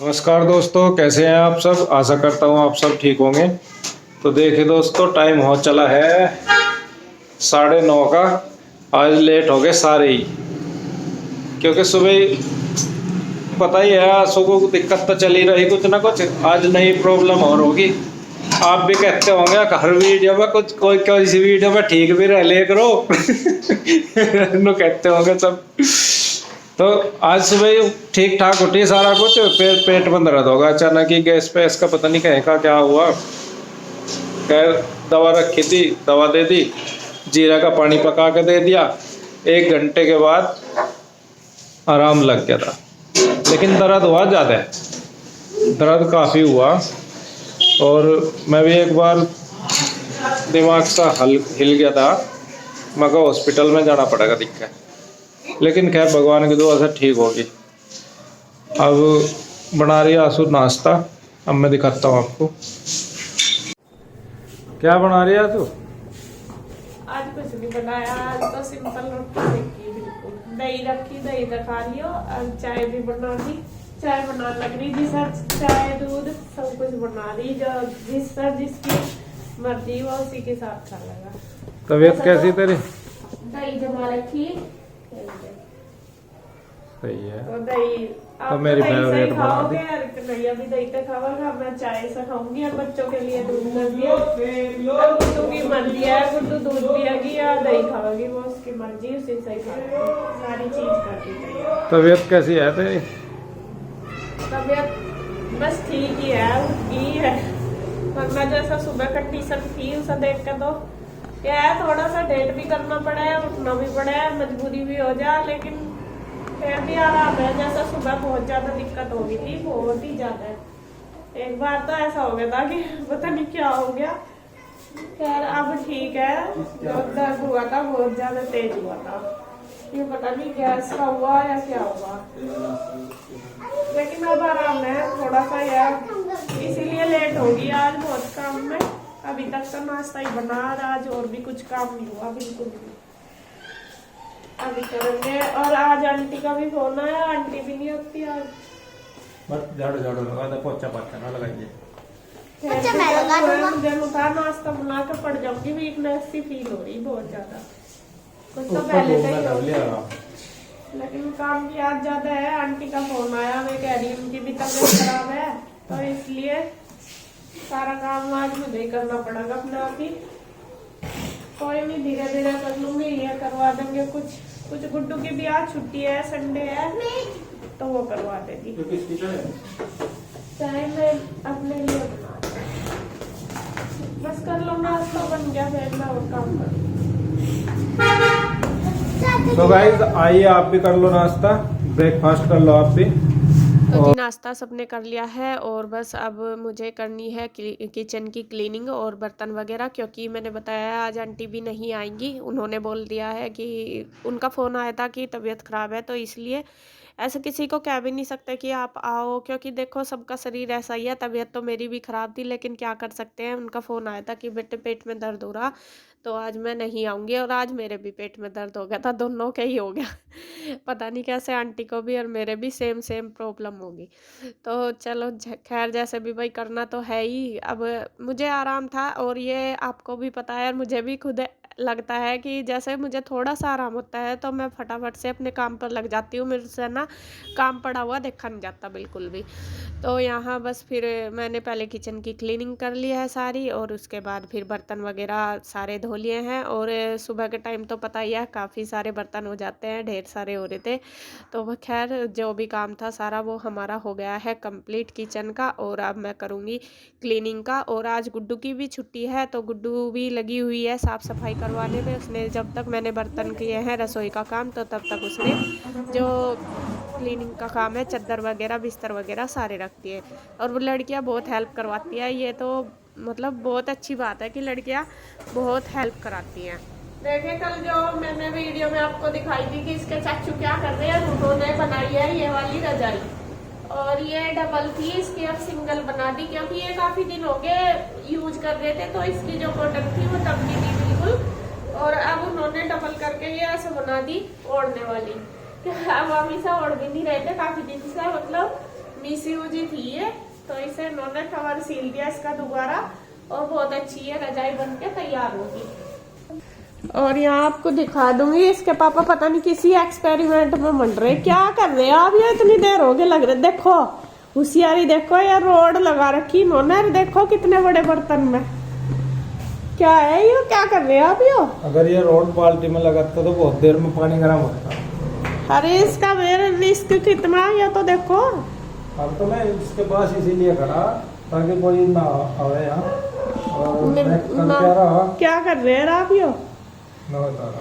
नमस्कार दोस्तों, कैसे हैं आप सब। आशा करता हूँ आप सब ठीक होंगे। तो देखिए दोस्तों, टाइम हो चला है 9:30 का। आज लेट हो गए सारे ही, क्योंकि सुबह पता ही है सुबह को दिक्कत तो चली रही कुछ ना कुछ। आज नई प्रॉब्लम और होगी। आप भी कहते होंगे हर वीडियो में कुछ कोई कोई सी वीडियो में ठीक भी रह ले करो नो कहते होंगे सब। तो आज सुबह ठीक ठाक उठी सारा कुछ, फिर पेट में दर्द होगा अचानक ही। गैस पे इसका पता नहीं कहीं का क्या हुआ। खैर दवा रखी थी, दवा दे दी, जीरा का पानी पका के दे दिया। 1 घंटे के बाद आराम लग गया था, लेकिन दर्द हुआ ज़्यादा, दर्द काफ़ी हुआ। और मैं भी एक बार दिमाग सा हिल गया था। मैं को हॉस्पिटल में जाना पड़ेगा दिक्कत, लेकिन खैर भगवान की दुआ से ठीक होगी। अब बना रही आंसू नाश्ता। अब मैं दिखाता हूँ आपको क्या बना रही है तू। आज कुछ नहीं बनाया, आज तो सिंपल रोटी सेकी, बिल्कुल दही रखी, दही खा लियो और चाय भी बना दी। चाय बना लग रही जी सर, चाय दूध सब कुछ बना दी, जो जिसकी मर्जी वो उसी के साथ खा लेगा। तबीयत कैसी तेरी। दही जमा रखी, सही है। तो दही तो मेरी फेवरेट बना दी। और कन्हैया भी दही का खावागा, मैं चाय से खाऊंगी और बच्चों के लिए दूध कर दिया। अब गुड्डू की मर्जी है, गुड्डू दूध पिएगी या दही खाओगी, वो उसकी मर्जी, उसी से ही खाएगी। सारी चीज कर दी तैयार। तबीयत कैसी है तेरी। तबीयत बस ठीक ही है, उठी है, वरना जैसा सुबह कंडीशन थी उसे देख कर तो क्या है, थोड़ा सा डेट भी करना पड़ा है, उठना भी पड़ा है, मजबूरी भी हो जाए, लेकिन फिर भी आराम है। जैसा सुबह बहुत ज्यादा दिक्कत हो गई थी, बहुत ही ज्यादा। एक बार तो ऐसा हो गया था कि पता नहीं क्या हो गया। खैर अब ठीक है, दर्द हुआ था बहुत ज्यादा तेज हुआ था, ये पता नहीं गैस का हुआ या क्या हुआ, लेकिन अब आराम है थोड़ा सा यार, इसीलिए लेट होगी आज बहुत काम में। अभी तक तो नाश्ता ही बना, आज और भी कुछ काम नहीं हुआ बिल्कुल भी, अभी करेंगे। और आज आंटी का भी फोन आया, आंटी भी नहीं होती आज। बस झाड़ू झाड़ू लगा दे, पोछा पोछा ना लगाइए। मुझे उठा नाश्ता बना कर पड़ जाऊंगी, वीकनेस सी फील हो रही बहुत ज्यादा, कुछ तो पहले से ही हो गया, लेकिन काम भी आज ज्यादा है। आंटी का फोन आया, मैं कह रही उनकी भी तबीयत खराब है, तो इसलिए सारा काम आज मुझे ही करना पड़ेगा अपने आप ही। कोई नहीं, धीरे धीरे कर लूंगी, ये करवा देंगे कुछ गुड्डू की भी आज छुट्टी है, संडे है, तो वो करवा देगी। चाहे मैं अपने लिए बना बस कर लो, नाश्ता बन गया, फिर मैं और काम करूँ। तो गाइस आइए आप भी कर लो नाश्ता, ब्रेकफास्ट कर लो आप भी। तो जी नाश्ता सबने कर लिया है, और बस अब मुझे करनी है किचन की क्लीनिंग और बर्तन वगैरह, क्योंकि मैंने बताया आज आंटी भी नहीं आएंगी। उन्होंने बोल दिया है कि उनका फ़ोन आया था कि तबीयत ख़राब है, तो इसलिए ऐसे किसी को कह भी नहीं सकते कि आप आओ, क्योंकि देखो सबका शरीर ऐसा ही है। तबीयत तो मेरी भी ख़राब थी, लेकिन क्या कर सकते हैं, उनका फ़ोन आया था कि बेटे पेट में दर्द हो रहा, तो आज मैं नहीं आऊँगी। और आज मेरे भी पेट में दर्द हो गया था, दोनों के ही हो गया पता नहीं कैसे आंटी को भी और मेरे भी सेम प्रॉब्लम होगी। तो चलो खैर, जैसे भी भाई करना तो है ही। अब मुझे आराम था, और ये आपको भी पता है और मुझे भी खुद लगता है कि जैसे मुझे थोड़ा सा आराम होता है तो मैं फटाफट से अपने काम पर लग जाती हूँ, मेरे से ना काम पड़ा हुआ देखा नहीं जाता बिल्कुल भी। तो यहाँ बस फिर मैंने पहले किचन की क्लीनिंग कर ली है सारी, और उसके बाद फिर बर्तन वगैरह सारे धो लिए हैं। और सुबह के टाइम तो पता ही है काफ़ी सारे बर्तन हो जाते हैं, ढेर सारे हो रहे थे। तो वह खैर जो भी काम था सारा वो हमारा हो गया है कंप्लीट किचन का, और अब मैं करूँगी क्लीनिंग का। और आज गुड्डू की भी छुट्टी है, तो गुड्डू भी लगी हुई है साफ़ सफाई करवाने में। उसने जब तक मैंने बर्तन किए हैं रसोई का काम, तो तब तक उसने जो क्लीनिंग का काम है, चादर वगैरह बिस्तर वगैरह सारे रखती है। और वो लड़कियां बहुत हेल्प करवाती है, ये तो मतलब बहुत अच्छी बात है कि लड़कियां बहुत हेल्प कराती हैं। देखे कल जो मैंने वीडियो में आपको दिखाई थी कि इसके चाचू क्या कर रहे हैं, उन्होंने बनाई है ये वाली रजाई, और ये डबल थी, इसकी अब सिंगल बना दी, क्योंकि ये काफ़ी दिन हो गए यूज कर रहे थे, तो इसकी जो कॉटन थी वो दबी थी बिल्कुल, और अब उन्होंने डबल करके ये ऐसे बना दी ओढ़ने वाली। अब हम इसे ओढ़ भी नहीं रहे थे काफ़ी दिन से, मतलब पीसीओजी थी ये, तो इसे इन्होंने कवर सील दिया इसका दोबारा, और बहुत अच्छी है रजाई बन के तैयार होगी। और यहाँ आपको दिखा दूंगी, इसके पापा पता नहीं किसी एक्सपेरिमेंट में मंड रहे, क्या कर रहे हैं आप? ये इतनी देर हो गई लग रहे, देखो होशियारी देखो, ये रोड लगा रखी इन्होंने, देखो कितने बड़े बर्तन में क्या है ये, क्या कर रहे हैं आप ये? अगर ये रोड बाल्टी में लगाता तो बहुत देर में पानी गर्म होता। अरे इसका मेरे रिस्क कितना, ये तो देखो। अब तो मैं इसके पास इसीलिए खड़ा ताकि कोई ना आवे यहाँ। और मैं करके रहा। क्या कर रहे हैं आप ये? मैं बता रहा।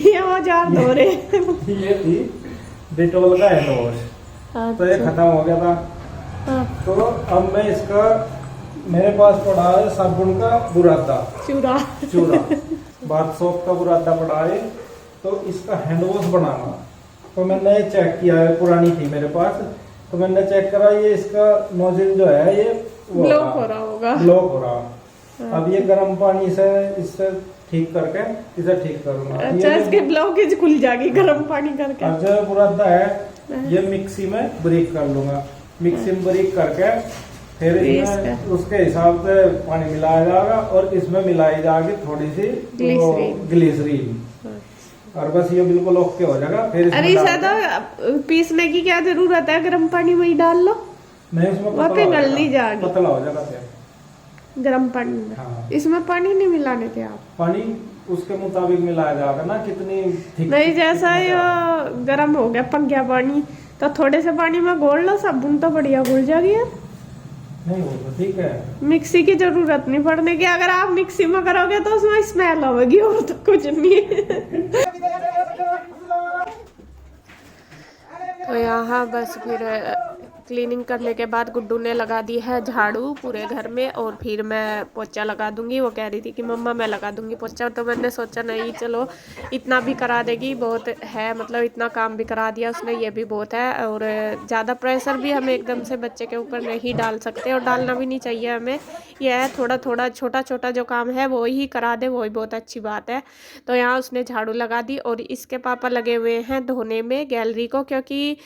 ये औजार धो रहे हैं। ये थी डिटोल का हैंड वॉश, तो ये खत्म हो गया था। हाँ। तो अब मैं इसका, मेरे पास पड़ा है साबुन का बुरादा, चूड़ा बाथ सोप का बुरादा पड़ा है, तो इसका हैंड वॉश बनाना। तो मैंने चेक किया है, पुरानी थी मेरे पास, तो मैंने चेक करा, ये इसका नोजल जो है ये ब्लॉक हो रहा होगा, ब्लॉक हो रहा। अब ये गर्म पानी से इससे ठीक करके इसे ठीक करूंगा। अच्छा, इसके ब्लॉकेज खुल जाएगी गर्म पानी करके। अब जो बुरादा है ये मिक्सी में ब्रेक कर लूंगा, मिक्सी में ब्रेक करके फिर इसमें उसके हिसाब से पानी मिलाया जाएगा, और इसमें मिलाई जाएगी थोड़ी सी ग्लिसरीन, और बस ये बिल्कुल ओके हो जाएगा। फिर अरे तो पीसने की क्या जरूरत है, गर्म पानी में ही डाल लो। नहीं, उसमें गल नहीं जाएगी, पतला हो जाएगा फिर गर्म पानी में। हाँ। इसमें पानी नहीं मिलाने थे आप? पानी उसके मुताबिक मिलाया जाएगा ना, कितनी ठीक नहीं, जैसा ये गर्म हो गया पक गया पानी, तो थोड़े से पानी में घोल लो, साबुन तो बढ़िया घुल जाएगी यार। नहीं हो तो ठीक है, मिक्सी की जरूरत नहीं पड़ने की। अगर आप मिक्सी में करोगे तो उसमें स्मेल आवेगी, और तो कुछ नहीं। तो यहाँ बस फिर क्लीनिंग करने के बाद गुड्डू ने लगा दी है झाड़ू पूरे घर में, और फिर मैं पोछा लगा दूंगी। वो कह रही थी कि मम्मा मैं लगा दूंगी पोछा, तो मैंने सोचा नहीं चलो इतना भी करा देगी, बहुत है, मतलब इतना काम भी करा दिया उसने, ये भी बहुत है। और ज़्यादा प्रेशर भी हम एकदम से बच्चे के ऊपर नहीं डाल सकते, और डालना भी नहीं चाहिए हमें। यह है थोड़ा थोड़ा छोटा छोटा जो काम है वो ही करा दे, वही बहुत अच्छी बात है। तो यहाँ उसने झाड़ू लगा दी, और इसके पापा लगे हुए हैं धोने में गैलरी को, क्योंकि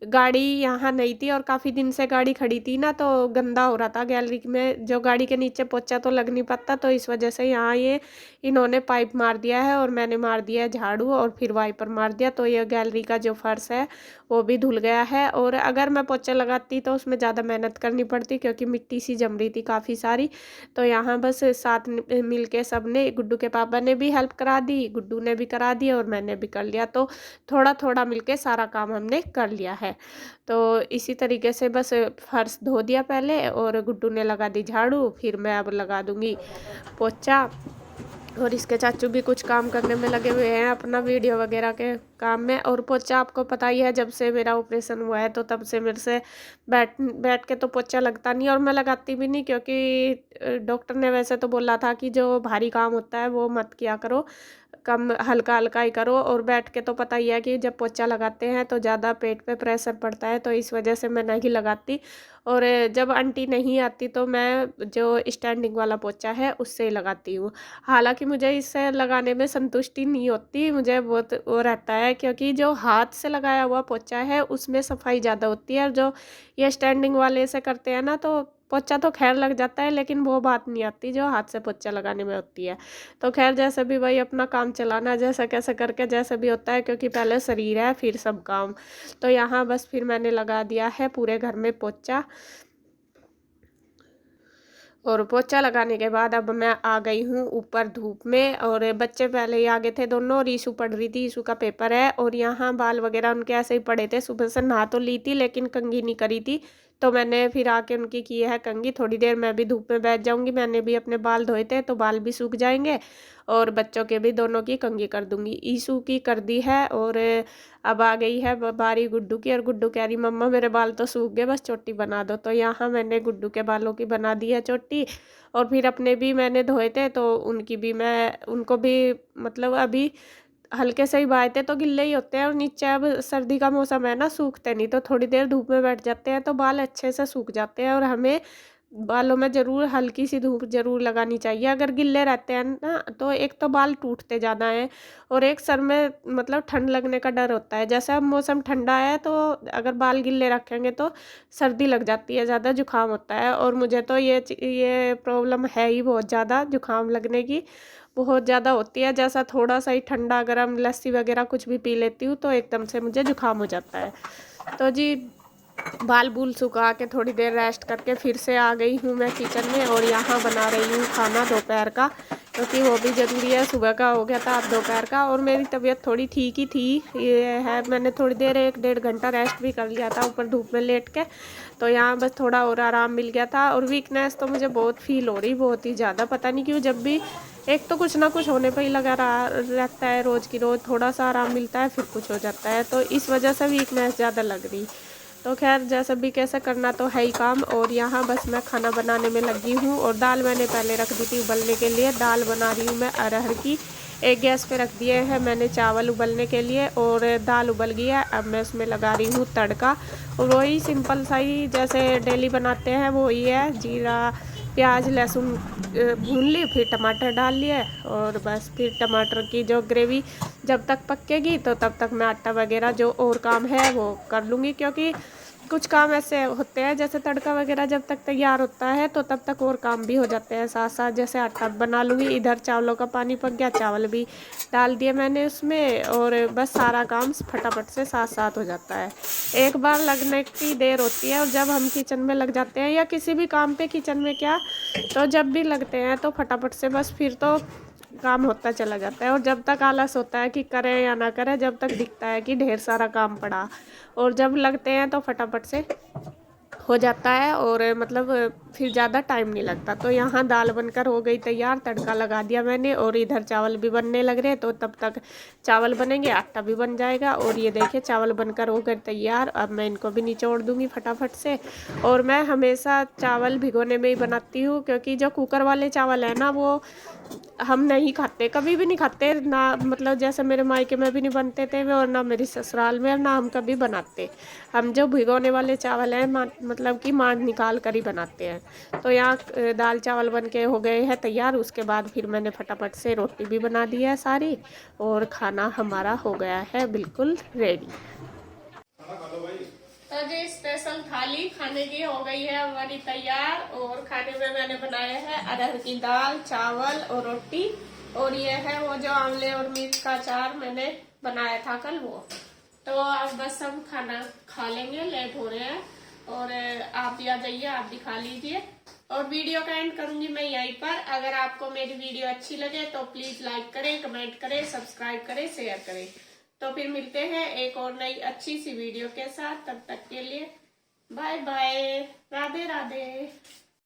गाड़ी यहाँ नहीं थी और काफ़ी दिन से गाड़ी खड़ी थी ना, तो गंदा हो रहा था गैलरी में, जो गाड़ी के नीचे पोछा तो लग नहीं पाता, तो इस वजह से यहाँ ये इन्होंने पाइप मार दिया है, और मैंने मार दिया है झाड़ू, और फिर वाइपर मार दिया। तो ये गैलरी का जो फर्श है वो भी धुल गया है। और अगर मैं पोछा लगाती तो उसमें ज़्यादा मेहनत करनी पड़ती, क्योंकि मिट्टी सी जम रही थी काफ़ी सारी। तो यहाँ बस साथ मिल के सब ने, गुड्डू के पापा ने भी हेल्प करा दी, गुड्डू ने भी करा दी, और मैंने भी कर लिया। तो थोड़ा थोड़ा मिलके सारा काम हमने कर लिया है। तो इसी तरीके से बस फर्श धो दिया पहले, और गुड्डू ने लगा दी झाड़ू, फिर मैं अब लगा दूंगी पोछा। और इसके चाचू भी कुछ काम करने में लगे हुए हैं अपना वीडियो वगैरह के काम में। और पोछा आपको पता ही है, जब से मेरा ऑपरेशन हुआ है तो तब से मेरे से बैठ के तो पोछा लगता नहीं, और मैं लगाती भी नहीं, क्योंकि डॉक्टर ने वैसे तो बोला था कि जो भारी काम होता है वो मत किया करो, कम हल्का हल्का ही करो। और बैठ के तो पता ही है कि जब पोछा लगाते हैं तो ज़्यादा पेट पे प्रेशर पड़ता है, तो इस वजह से मैं नहीं लगाती। और जब आंटी नहीं आती तो मैं जो स्टैंडिंग वाला पोछा है उससे ही लगाती हूँ। हालांकि मुझे इससे लगाने में संतुष्टि नहीं होती, मुझे बहुत वो रहता है, क्योंकि जो हाथ से लगाया हुआ पोछा है उसमें सफाई ज़्यादा होती है, और जो ये स्टैंडिंग वाले से करते हैं ना, तो पोछा तो खैर लग जाता है, लेकिन वो बात नहीं आती जो हाथ से पोछा लगाने में होती है। तो खैर जैसे भी भाई अपना काम चलाना, जैसा कैसे करके जैसे भी होता है, क्योंकि पहले शरीर है फिर सब काम। तो यहाँ बस फिर मैंने लगा दिया है पूरे घर में पोछा। और पोछा लगाने के बाद अब मैं आ गई हूँ ऊपर धूप में, और बच्चे पहले ही आ गए थे दोनों, और ईशू पढ़ रही थी, ईशू का पेपर है। और यहाँ बाल वगैरह उनके ऐसे ही पड़े थे, सुबह से नहा तो ली थी लेकिन कंघी नहीं करी थी, तो मैंने फिर आके उनकी की है कंघी। थोड़ी देर मैं भी धूप में बैठ जाऊंगी, मैंने भी अपने बाल धोए थे तो बाल भी सूख जाएंगे, और बच्चों के भी दोनों की कंघी कर दूंगी। ईशू की कर दी है, और अब आ गई है बारी गुड्डू की, और गुड्डू कह रही मम्मा मेरे बाल तो सूख गए, बस चोटी बना दो। तो यहाँ मैंने गुड्डू के बालों की बना दी है चोटी, और फिर अपने भी मैंने धोए थे तो उनकी भी उनको भी मतलब अभी हल्के से ही बाए थे तो गिल्ले ही होते हैं, और नीचे अब सर्दी का मौसम है ना, सूखते नहीं, तो थोड़ी देर धूप में बैठ जाते हैं तो बाल अच्छे से सूख जाते हैं, और हमें बालों में ज़रूर हल्की सी धूप ज़रूर लगानी चाहिए। अगर गिल्ले रहते हैं ना तो एक तो बाल टूटते ज़्यादा हैं और एक सर में मतलब ठंड लगने का डर होता है। जैसे अब मौसम ठंडा है तो अगर बाल गिल्ले रखेंगे तो सर्दी लग जाती है, ज़्यादा जुकाम होता है। और मुझे तो ये प्रॉब्लम है ही बहुत ज़्यादा, जुकाम लगने की बहुत ज़्यादा होती है। जैसा थोड़ा सा ही ठंडा गरम लस्सी वगैरह कुछ भी पी लेती हूँ तो एकदम से मुझे जुकाम हो जाता है। तो जी बाल बूल सुखा के थोड़ी देर रेस्ट करके फिर से आ गई हूँ मैं किचन में और यहाँ बना रही हूँ खाना दोपहर का, क्योंकि वो भी ज़रूरी है। सुबह का हो गया था, अब दोपहर का। और मेरी तबीयत थोड़ी ठीक ही थी, ये है मैंने थोड़ी देर 1-1.5 घंटा रेस्ट भी कर लिया था ऊपर धूप में लेट के, तो यहाँ बस थोड़ा और आराम मिल गया था। और वीकनेस तो मुझे बहुत फील हो रही, बहुत ही ज़्यादा, पता नहीं क्यों। जब भी एक तो कुछ ना कुछ होने पर ही लगा रहता है, रोज़ की रोज़ थोड़ा सा आराम मिलता है फिर कुछ हो जाता है, तो इस वजह से वीकनेस ज़्यादा लग रही। तो खैर जैसा भी कैसे करना तो है ही काम। और यहाँ बस मैं खाना बनाने में लगी हूँ और दाल मैंने पहले रख दी थी उबलने के लिए। दाल बना रही हूँ मैं अरहर की। एक गैस पे रख दिए हैं मैंने चावल उबलने के लिए और दाल उबल गई है। अब मैं उसमें लगा रही हूँ तड़का, और वही सिंपल सा ही जैसे डेली बनाते हैं वो ही है। जीरा प्याज लहसुन भून ली, फिर टमाटर डाल लिए और बस फिर टमाटर की जो ग्रेवी जब तक पकेगी तो तब तक मैं आटा वगैरह जो और काम है वो कर लूँगी, क्योंकि कुछ काम ऐसे होते हैं जैसे तड़का वगैरह जब तक तैयार होता है तो तब तक और काम भी हो जाते हैं साथ साथ। जैसे आटा बना लूँगी, इधर चावलों का पानी पक गया, चावल भी डाल दिए मैंने उसमें, और बस सारा काम फटाफट से साथ साथ हो जाता है। एक बार लगने की देर होती है और जब हम किचन में लग जाते हैं या किसी भी काम पे किचन में क्या, तो जब भी लगते हैं तो फटाफट से बस फिर तो काम होता चला जाता है। और जब तक आलस होता है कि करें या ना करें, जब तक दिखता है कि ढेर सारा काम पड़ा, और जब लगते हैं तो फटाफट से हो जाता है और मतलब फिर ज़्यादा टाइम नहीं लगता। तो यहाँ दाल बनकर हो गई तैयार, तड़का लगा दिया मैंने और इधर चावल भी बनने लग रहे, तो तब तक चावल बनेंगे, आटा भी बन जाएगा। और ये देखिए चावल बनकर हो गए तैयार। अब मैं इनको भी निचोड़ दूँगी फटाफट से। और मैं हमेशा चावल भिगोने में ही बनाती हूँ, क्योंकि जो कुकर वाले चावल है ना वो हम नहीं खाते, कभी भी नहीं खाते ना। मतलब जैसे मेरे मायके में भी नहीं बनते थे और ना मेरी ससुराल में, और ना हम कभी बनाते। हम जो भिगोने वाले चावल हैं मतलब कि मांड निकाल कर ही बनाते हैं। तो यहाँ दाल चावल बन के हो गए हैं तैयार। उसके बाद फिर मैंने फटाफट से रोटी भी बना दी है सारी, और खाना हमारा हो गया है बिल्कुल रेडी। तो जी स्पेशल थाली खाने की हो गई है हमारी तैयार, और खाने में मैंने बनाया है अरहर की दाल, चावल और रोटी, और ये है वो जो आंवले और मिर्च का अचार मैंने बनाया था कल वो। तो अब बस हम खाना खा लेंगे, लेट हो रहे हैं। और आप भी आ जाइए, आप भी खा लीजिए। और वीडियो का एंड करूंगी मैं यहीं पर। अगर आपको मेरी वीडियो अच्छी लगे तो प्लीज लाइक करें, कमेंट करें, सब्सक्राइब करें, शेयर करें। तो फिर मिलते हैं एक और नई अच्छी सी वीडियो के साथ। तब तक के लिए बाय बाय, राधे राधे।